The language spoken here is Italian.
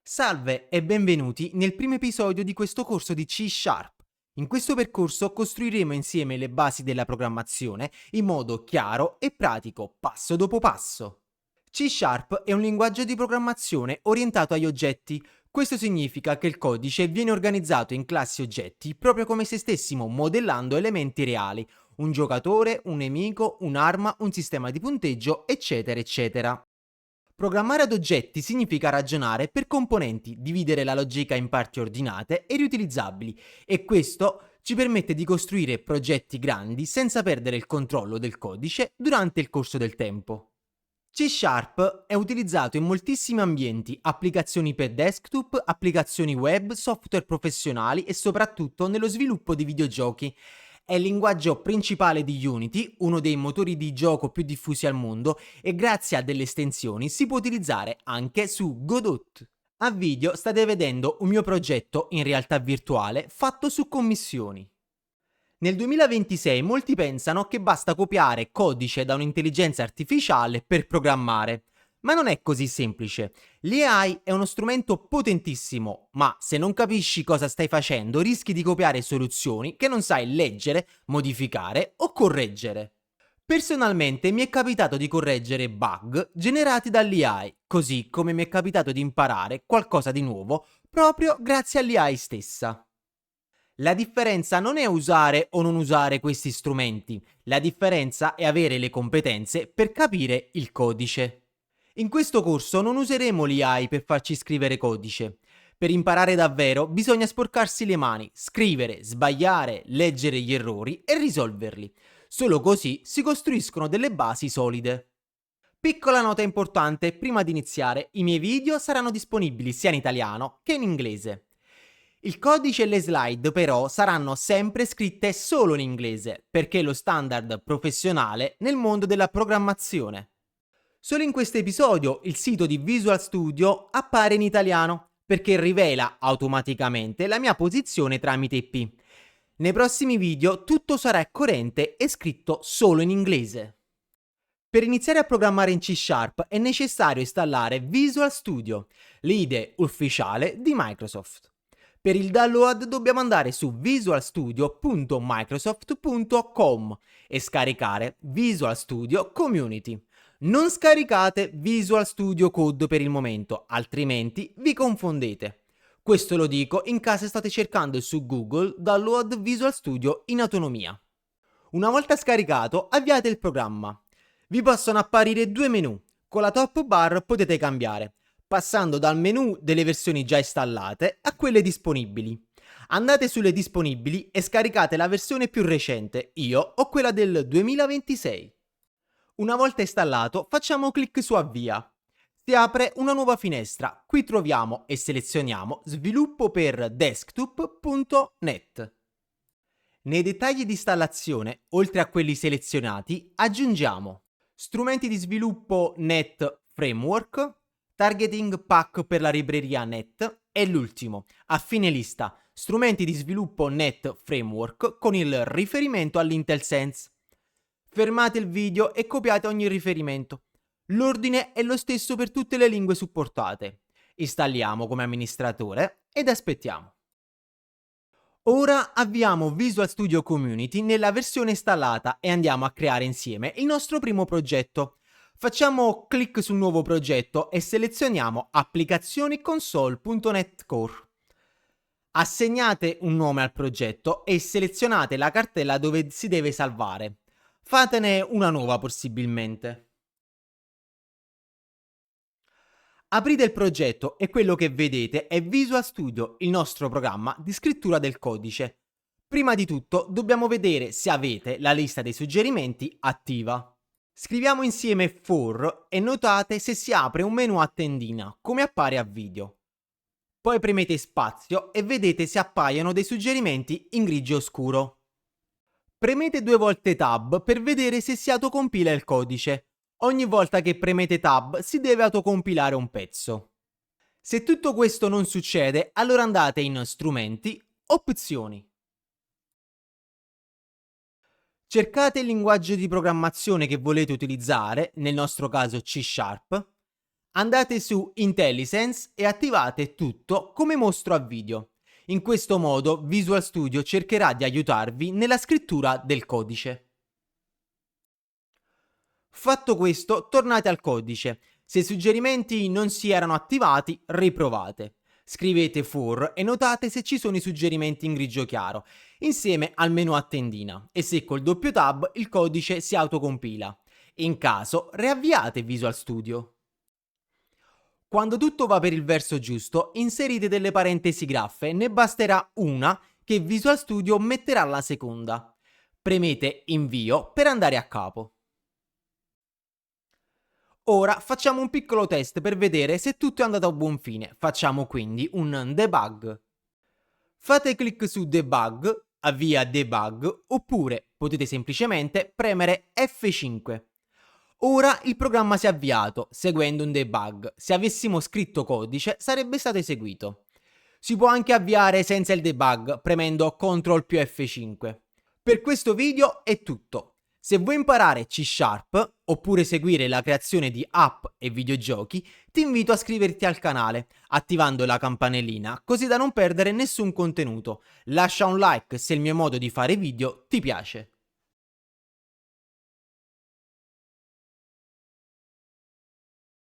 Salve e benvenuti nel primo episodio di questo corso di C Sharp. In questo percorso costruiremo insieme le basi della programmazione in modo chiaro e pratico, passo dopo passo. C Sharp è un linguaggio di programmazione orientato agli oggetti. Questo significa che il codice viene organizzato in classi oggetti proprio come se stessimo modellando elementi reali, un giocatore, un nemico, un'arma, un sistema di punteggio, eccetera, eccetera. Programmare ad oggetti significa ragionare per componenti, dividere la logica in parti ordinate e riutilizzabili, e questo ci permette di costruire progetti grandi senza perdere il controllo del codice durante il corso del tempo. C Sharp è utilizzato in moltissimi ambienti, applicazioni per desktop, applicazioni web, software professionali e soprattutto nello sviluppo di videogiochi. È il linguaggio principale di Unity, uno dei motori di gioco più diffusi al mondo, e grazie a delle estensioni si può utilizzare anche su Godot. A video state vedendo un mio progetto in realtà virtuale fatto su commissioni. Nel 2026 molti pensano che basta copiare codice da un'intelligenza artificiale per programmare, ma non è così semplice. L'AI è uno strumento potentissimo, ma se non capisci cosa stai facendo rischi di copiare soluzioni che non sai leggere, modificare o correggere. Personalmente mi è capitato di correggere bug generati dall'AI, così come mi è capitato di imparare qualcosa di nuovo proprio grazie all'AI stessa. La differenza non è usare o non usare questi strumenti, la differenza è avere le competenze per capire il codice. In questo corso non useremo l'AI per farci scrivere codice. Per imparare davvero bisogna sporcarsi le mani, scrivere, sbagliare, leggere gli errori e risolverli. Solo così si costruiscono delle basi solide. Piccola nota importante, prima di iniziare, i miei video saranno disponibili sia in italiano che in inglese. Il codice e le slide però saranno sempre scritte solo in inglese, perché è lo standard professionale nel mondo della programmazione. Solo in questo episodio il sito di Visual Studio appare in italiano, perché rivela automaticamente la mia posizione tramite IP. Nei prossimi video tutto sarà coerente e scritto solo in inglese. Per iniziare a programmare in C Sharp è necessario installare Visual Studio, l'IDE ufficiale di Microsoft. Per il download dobbiamo andare su visualstudio.microsoft.com e scaricare Visual Studio Community. Non scaricate Visual Studio Code per il momento, altrimenti vi confondete. Questo lo dico in caso state cercando su Google Download Visual Studio in autonomia. Una volta scaricato, avviate il programma. Vi possono apparire due menu. Con la top bar potete cambiare, passando dal menu delle versioni già installate a quelle disponibili. Andate sulle disponibili e scaricate la versione più recente, io ho quella del 2026. Una volta installato facciamo clic su avvia. Si apre una nuova finestra, qui troviamo e selezioniamo sviluppo per desktop.net. Nei dettagli di installazione, oltre a quelli selezionati, aggiungiamo strumenti di sviluppo Net Framework, targeting pack per la libreria Net e l'ultimo, a fine lista, strumenti di sviluppo Net Framework con il riferimento all'Intel Sense. Fermate il video e copiate ogni riferimento. L'ordine è lo stesso per tutte le lingue supportate. Installiamo come amministratore ed aspettiamo. Ora avviamo Visual Studio Community nella versione installata e andiamo a creare insieme il nostro primo progetto. Facciamo clic sul nuovo progetto e selezioniamo applicazioni console.net Core. Assegnate un nome al progetto e selezionate la cartella dove si deve salvare. Fatene una nuova possibilmente. Aprite il progetto e quello che vedete è Visual Studio, il nostro programma di scrittura del codice. Prima di tutto dobbiamo vedere se avete la lista dei suggerimenti attiva. Scriviamo insieme for e notate se si apre un menu a tendina, come appare a video. Poi premete spazio e vedete se appaiono dei suggerimenti in grigio scuro. Premete due volte Tab per vedere se si autocompila il codice. Ogni volta che premete Tab si deve autocompilare un pezzo. Se tutto questo non succede, allora andate in Strumenti, Opzioni. Cercate il linguaggio di programmazione che volete utilizzare, nel nostro caso C Sharp. Andate su IntelliSense e attivate tutto come mostro a video. In questo modo Visual Studio cercherà di aiutarvi nella scrittura del codice. Fatto questo, tornate al codice. Se i suggerimenti non si erano attivati, riprovate. Scrivete for e notate se ci sono i suggerimenti in grigio chiaro, insieme al menu a tendina, e se col doppio tab il codice si autocompila. In caso, riavviate Visual Studio. Quando tutto va per il verso giusto, inserite delle parentesi graffe, ne basterà una che Visual Studio metterà alla seconda. Premete Invio per andare a capo. Ora facciamo un piccolo test per vedere se tutto è andato a buon fine. Facciamo quindi un debug. Fate clic su Debug, avvia debug, oppure potete semplicemente premere F5. Ora il programma si è avviato, seguendo un debug. Se avessimo scritto codice sarebbe stato eseguito. Si può anche avviare senza il debug, premendo CTRL più F5. Per questo video è tutto. Se vuoi imparare C Sharp, oppure seguire la creazione di app e videogiochi, ti invito a iscriverti al canale, attivando la campanellina, così da non perdere nessun contenuto. Lascia un like se il mio modo di fare video ti piace.